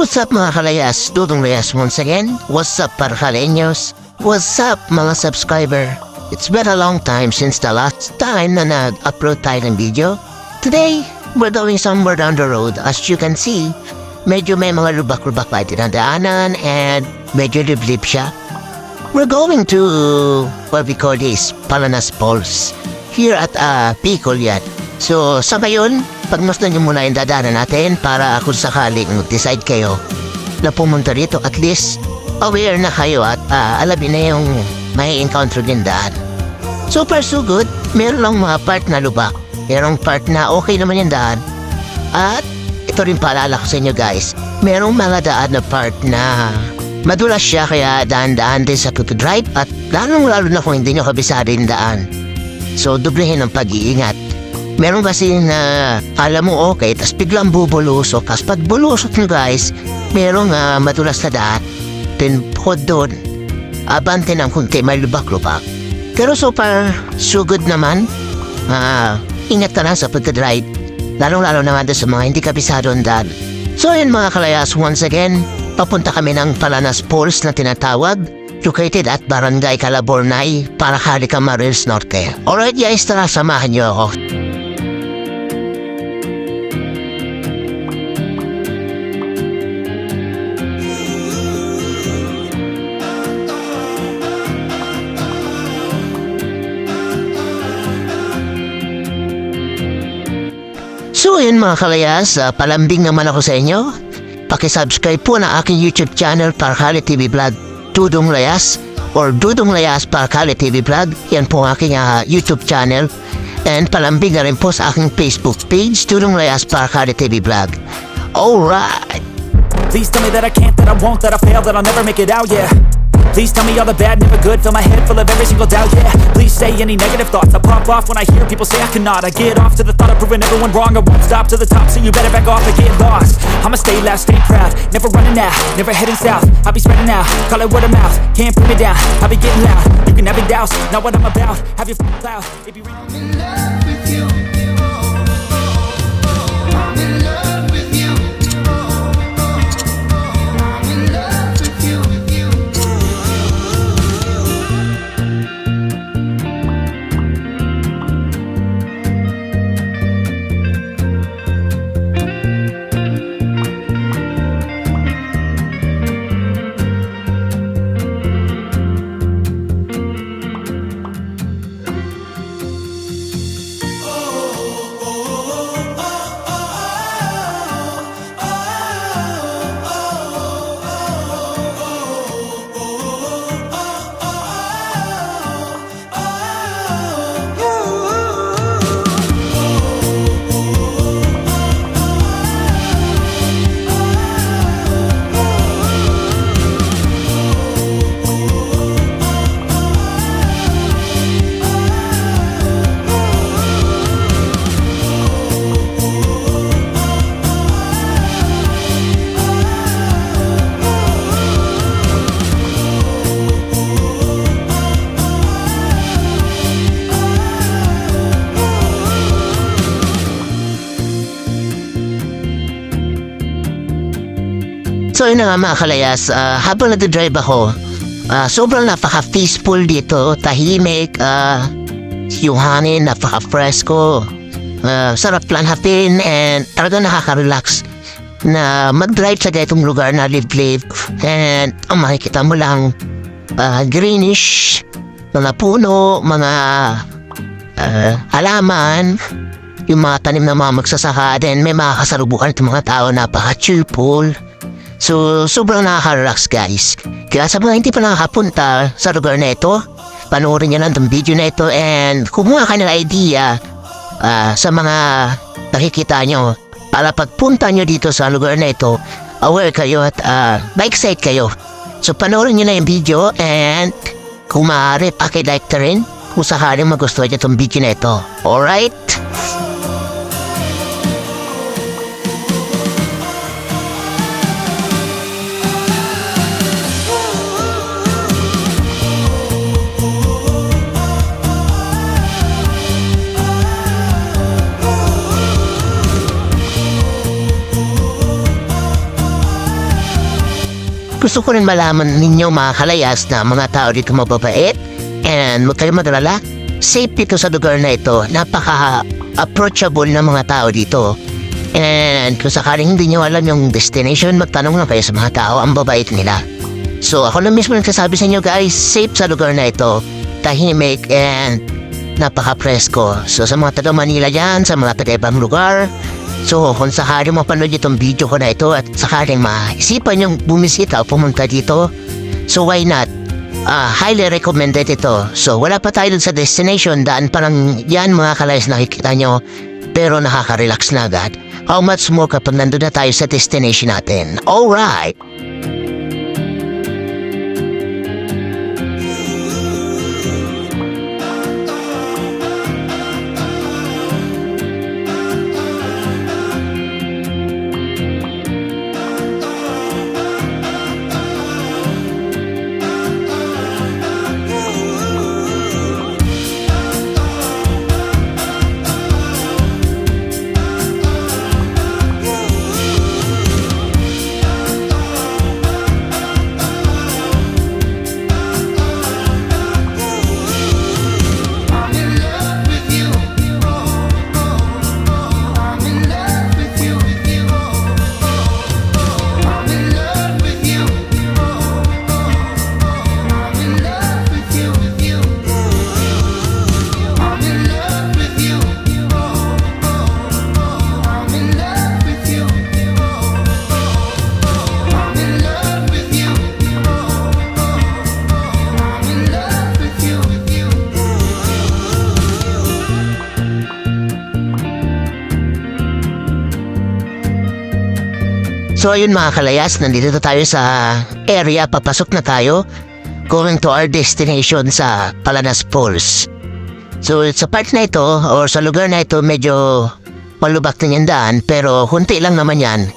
What's up mga kalayas? Dudong Layas once again. What's up parkaleños? What's up mga subscriber? It's been a long time since the last time na nag-upload tayo ng video. Today, we're going somewhere down the road. As you can see, medyo may mga lubak-lubak pa dinadaanan and medyo liblib siya. We're going to what we call this, Palanas Falls. Here at Picol yan. So, sa ngayon, pagmasdan nyo muna yung dadaanan natin para kung sakaling decide kayo na pumunta rito, at least aware na kayo at alamin na yung may encounter din daan. So far so good, meron lang mga part na lubak, merong part na okay naman yung daan. At ito rin paalala ko sa inyo guys, merong mga daan na part na madulas siya, kaya daan-daan din sa pagdrive at lalong-lalo na kung hindi nyo kabisado yung daan. So doblehin ang pag-iingat. Meron kasi na alam mo okay, tas biglang bubulusok. Tas pag bulusok nyo guys, merong madulas na daan. Then bukod doon, abante ng kunti, may lubak-lubak. Pero so far, so good naman. Ingat ka lang sa pagka-drive. Lalong-lalo naman sa mga hindi kabisado ang daan. So yun mga kalayas, once again, papunta kami ng Palanas Falls na tinatawag, located at Barangay Calabornay, para Camarines Norte. Alright guys, tara, samahan nyo ako. So yun mga kalayas, palambing naman ako sa inyo. Pakisubscribe po na aking YouTube channel, Parkale TV Vlog Dudong Layas, or Dudong Layas Parkale TV Vlog. Yan po ang aking YouTube channel. And palambing na rin po sa aking Facebook page, Dudong Layas Parkale TV Vlog. Alright! Please tell me that I can't, that I won't, that I fail, that I'll never make it out, yeah. Please tell me all the bad, never good. Fill my head full of every single doubt, yeah. Please say any negative thoughts. I pop off when I hear people say I cannot. I get off to the thought of proving everyone wrong. I won't stop to the top, so you better back off and get lost. I'ma stay loud, stay proud, never running out, never heading south. I'll be spreading out, call it word of mouth. Can't put me down, I'll be getting loud. You can have it douse, not what I'm about. Have your cloud, if you I'm in love with you. I'm in love with you. I'm in love with you. So yun na nga mga kalayas, habang nag-drive ako, sobrang napaka-peaceful dito, tahimik, yung hangin, napaka-fresco, sarap planhatin, and talagang nakaka-relax na mag-drive sa ganitong lugar na live-live. And makikita mo lang greenish, mga puno, mga halaman, yung mga tanim na mga magsasaka, then may mga kasalubukan itong mga tao, napaka-cheerful. So, sobrang nakaka-relax guys. Kaya sa mga hindi pa nakakapunta sa lugar na ito, panoorin nyo lang itong video na ito and kumuha ka ng idea sa mga nakikita nyo para pagpunta nyo dito sa lugar na ito, aware kayo at ma-excite kayo. So, panoorin nyo na yung video and kung maaari, pakilike na rin kung sakaling magustuhan nyo itong video na ito. Alright? gusto ko rin malaman ninyo mga kalayas na mga tao dito mababait. And huwag kayong magalala, safe dito sa lugar na ito. Napaka-approachable na mga tao dito. And kung sakaling hindi nyo alam yung destination, magtanong lang kayo sa mga tao, ang babait nila. So ako na mismo nagsasabi sa inyo guys, safe sa lugar na ito. Tahimik and napaka-presko. So sa mga taga Manila dyan, sa mga taga ibang lugar, so kung sakaling mapanood itong video ko na ito at sakaling maisipan yung bumisita o pumunta dito, so why not? Highly recommended ito. So wala pa tayo dun sa destination, daan pa lang yan mga kalayas nakikita nyo, pero nakaka-relax na agad. How much more kapag nandun na tayo sa destination natin? Alright! So ayun mga kalayas, nandito na tayo sa area, papasok na tayo. Going to our destination sa Palanas Falls. So sa part na ito, or sa lugar na ito, medyo malubak na yung daan, pero hunti lang naman yan.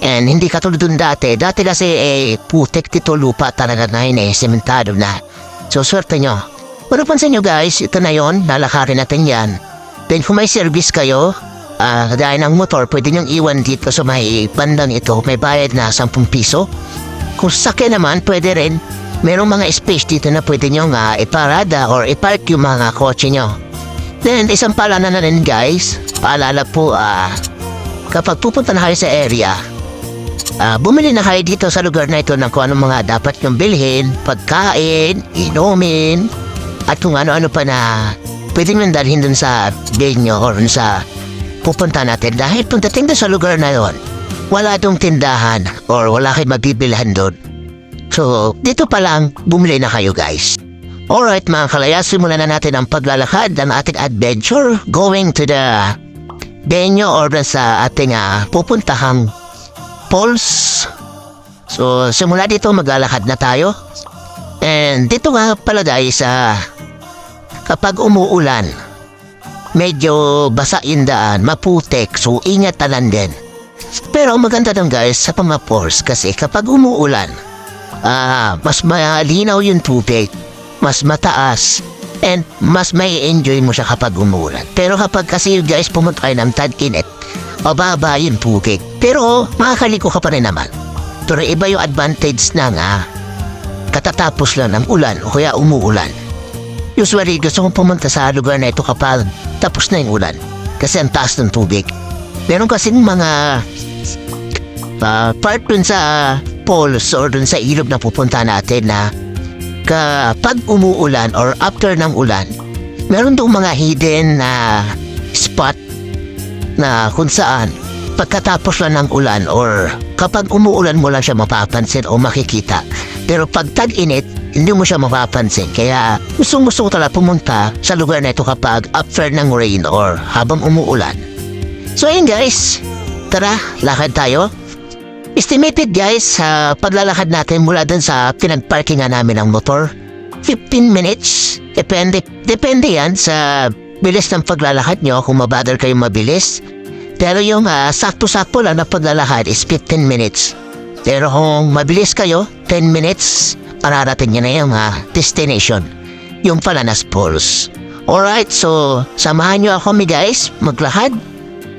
And hindi katulad dun dati. Dati kasi putek dito lupa talaga na yun sementado na. So swerte nyo. Pero pansin nyo guys, ito na yon, lalakarin natin yan. Then kung may service kayo, dahil ng motor, pwede niyong iwan dito sa may bandang ito. May bayad na 10 piso. Kung sasakyan naman, pwede rin. Merong mga space dito na pwede niyong iparada or ipark yung mga kotse nyo. Then, isang paalala na rin guys. Paalala po, kapag pupunta na kayo sa area, bumili na kayo dito sa lugar na ito ng kung anong mga dapat nyong bilhin, pagkain, inumin, at kung ano-ano pa na pwede nyo dalhin dun sa venue or dun sa pupunta natin. Dahil pagdating doon sa lugar na yon, wala dong tindahan or wala kayong mabibilhan doon. So, dito pa lang, bumili na kayo guys. Alright mga kalayas, simulan na natin ang paglalakad ng ating adventure going to the venue or sa ating pupuntahang falls. So, simula dito maglalakad na tayo. And dito nga pala guys, kapag umuulan, medyo basa yung daan, maputek, so ingat tanan din. Pero maganda dun guys sa pamapors kasi kapag umuulan, mas malinaw yung tubig, mas mataas, and mas may enjoy mo siya kapag umuulan. Pero kapag kasi guys pumunta kayo ng tag-init, mababa yung tubig. Pero makakaliko ka pa rin naman. Pero iba yung advantage na katatapos lang ng ulan o kaya umuulan. Usually, gusto kong pumunta sa lugar na ito kapag tapos na yung ulan. Kasi ang taas ng tubig. Meron kasing mga part dun sa falls or dun sa ilog na pupunta natin na kapag umuulan or after ng ulan, meron doon mga hidden na spot na kung saan pagkatapos lang ng ulan or kapag umuulan mo lang siya mapapansin o makikita. Pero pag tag-init, hindi mo siya mapapansin. Kaya gusto ko talaga pumunta sa lugar na ito kapag after ng rain or habang umuulan. So ayun guys, tara, lakad tayo. Estimated guys, sa paglalakad natin mula dun sa pinagparkingan namin ng motor, 15 minutes. Depende yan sa bilis ng paglalakad nyo kung mabother kayong mabilis. Pero yung sakto-sakto lang na paglalakad is 15 minutes. Pero kung mabilis kayo, 10 minutes, mararating nyo na yung destination, yung Palanas Falls. Alright, so samahan nyo ako guys, maglakad.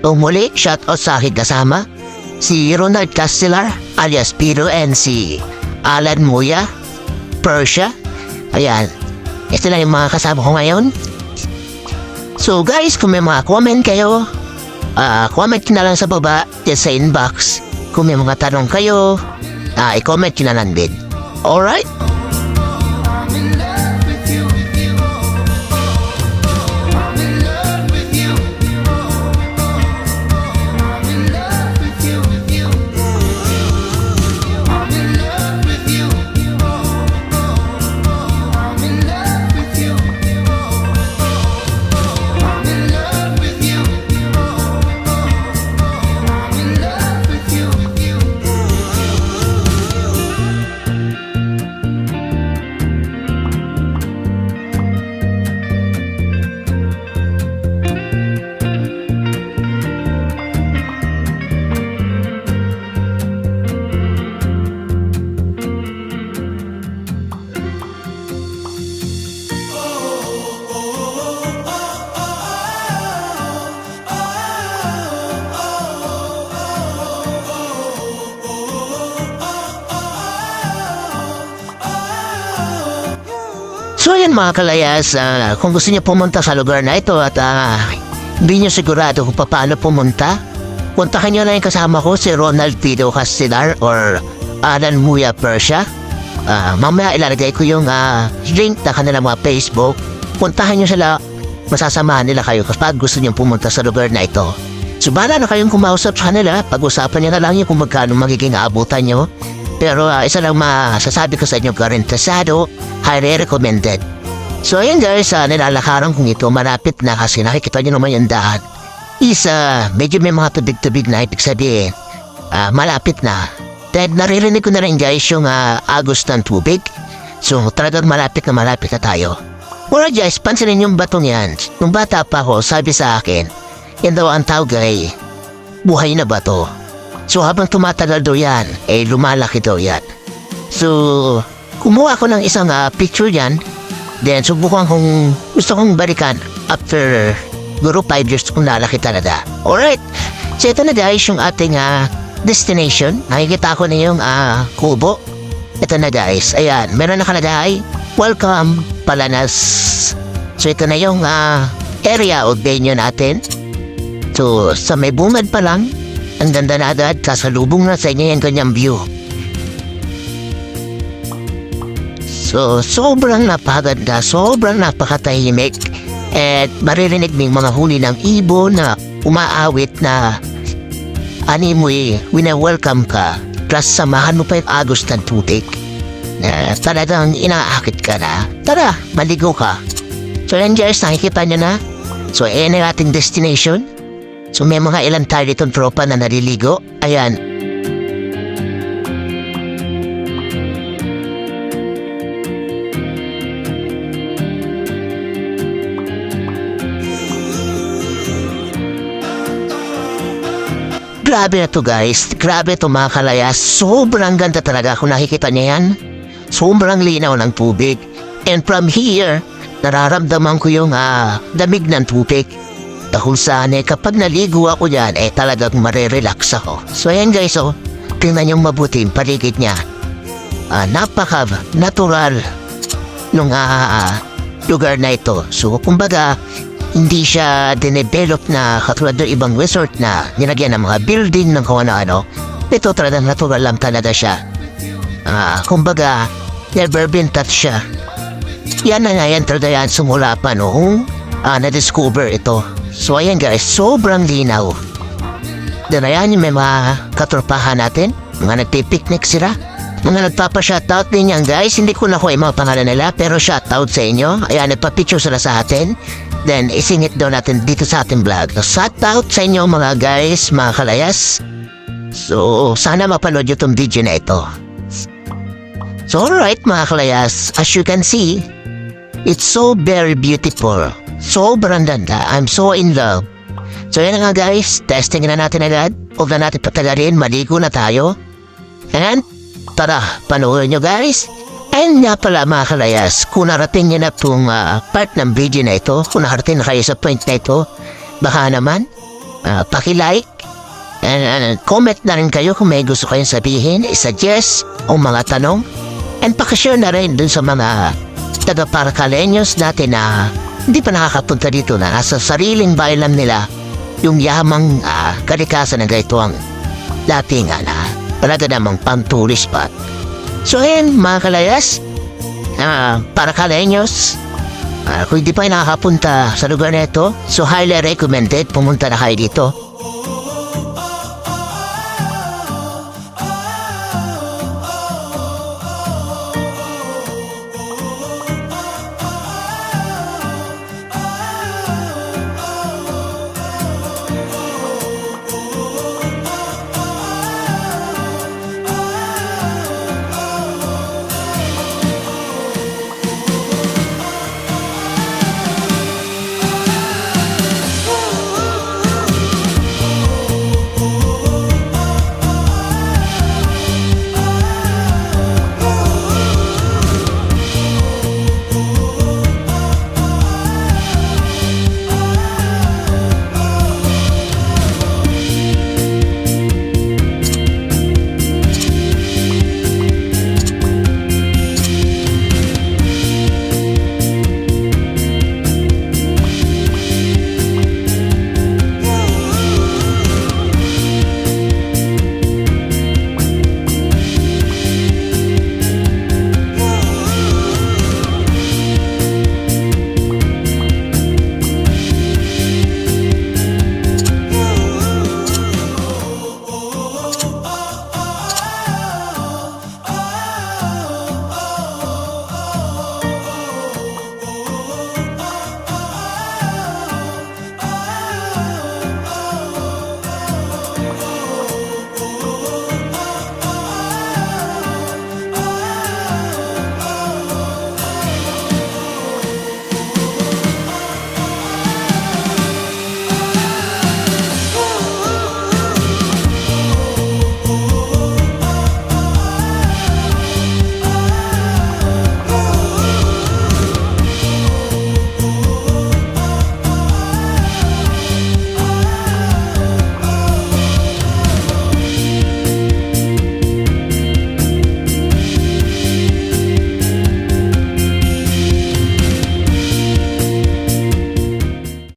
Muli, shoutout sa aking kasama, si Ronald Castellar alias Piro and si Alan Muya, Persia. Ayan. Ito lang yung mga kasama ko ngayon. So guys, kung may mga comment kayo, comment nyo na lang sa baba, dyan sa inbox. Kung may mga tanong kayo, i-comment nyo na lang din. Alright? So yan mga kalayas, kung gusto niyo pumunta sa lugar na ito at hindi niyo sigurado kung paano pumunta, puntahan niyo na yung kasama ko si Ronald Tito Castellar or Alan Muya Persia. Mamaya ilalagay ko yung link na kanilang mga Facebook. Puntahan niyo sila, masasamahan nila kayo kapag gusto niyo pumunta sa lugar na ito. So bala na kayong kumausap sa kanila, pag-usapan niyo na lang yung kung magkano magiging aabutan niyo. Pero isa lang masasabi ko sa inyo, garantisado, highly recommended. So ayan guys, nilalakaran kong ito, malapit na kasi nakikita nyo naman yung daan. Medyo may mga tubig-tubig na, ibig sabihin, malapit na. Dahil naririnig ko na rin guys yung agos ng tubig. So talagang malapit na tayo. Alright guys, pansinin yung batong yan. Nung bata pa ako, sabi sa akin, yan daw ang tawag ay buhay na bato. So habang tumatagal daw yan, lumalaki daw yan. So, kumuha ako ng isang picture yan. Then subukan gusto kong balikan after guro 5 years kung lalaki talaga. Alright, so ito na guys yung ating destination. Nakikita ko na yung kubo. Ito na guys, ayan, meron nakalagay, welcome Palanas. So ito na yung area o venue natin. So sa may bungad pa lang, ang ganda na agad, kasalubong na sa inyo yung kanyang view. So, sobrang napaganda, sobrang napakatahimik. At maririnig ng mga huli ng ibon na umaawit na animoy, wina-welcome ka. Plus, samahan mo pa yung agos ng tubig. Na talagang inaakit ka na. Tara, maligo ka. So, yan guys, nakikita nyo na. So, ayan ang ating destination. So may mga ilan tayo ditong tropa na naliligo. Ayan. Grabe na to guys. Grabe to mga kalayas. Sobrang ganda talaga kung nakikita niya yan. Sobrang linaw ng tubig. And from here, nararamdaman ko yung damig ng tubig. Dahil saan kapag naligo ako dyan, talagang marirelax ako. So ayan guys, tingnan niyong mabuti yung paligid niya. Napaka-natural nung lugar na ito. So kumbaga, hindi siya dinevelop na katulad ng ibang resort na nilagyan ng mga building ng kung ano-ano. Ito talagang natural lang talaga siya. Kumbaga, never been touched siya. Yan na nga yan talaga yan sumula pa noong na-discover ito. So ayan guys, sobrang linaw. Then ayan yung may mga katropahan natin, mga nagpipiknik sila, mga nagpapa-shoutout din yan guys. Hindi ko nakuha yung mga pangalan nila, pero shoutout sa inyo. Ayan, nagpa-picture sila sa atin. Then isingit daw natin dito sa ating vlog. So shoutout sa inyo mga guys, mga kalayas. So sana mapanood yung itong video na ito. So alright mga kalayas, as you can see, it's so very beautiful. Sobrang ganda. I'm so in love. So yan nga guys, testing na natin agad. Huwag na natin patagalin, maligo na tayo. And tara, panoorin nyo guys. And nga pala mga kalayas, kung narating nyo na itong part ng video na ito, kung narating na kayo sa point na ito, baka naman, paki-like And comment na rin kayo kung may gusto kayong sabihin, i-suggest o mga tanong. And pakishare na rin dun sa mga taga-Paracaleños natin na hindi pa nakakapunta dito na nasa sariling bayan nila yung yamang kalikasan na ganito ang dating talaga namang pang-tourist spot. So ayun mga kalayas, Paracaleños, kung hindi pa nakakapunta sa lugar na ito, so highly recommended pumunta na kayo dito.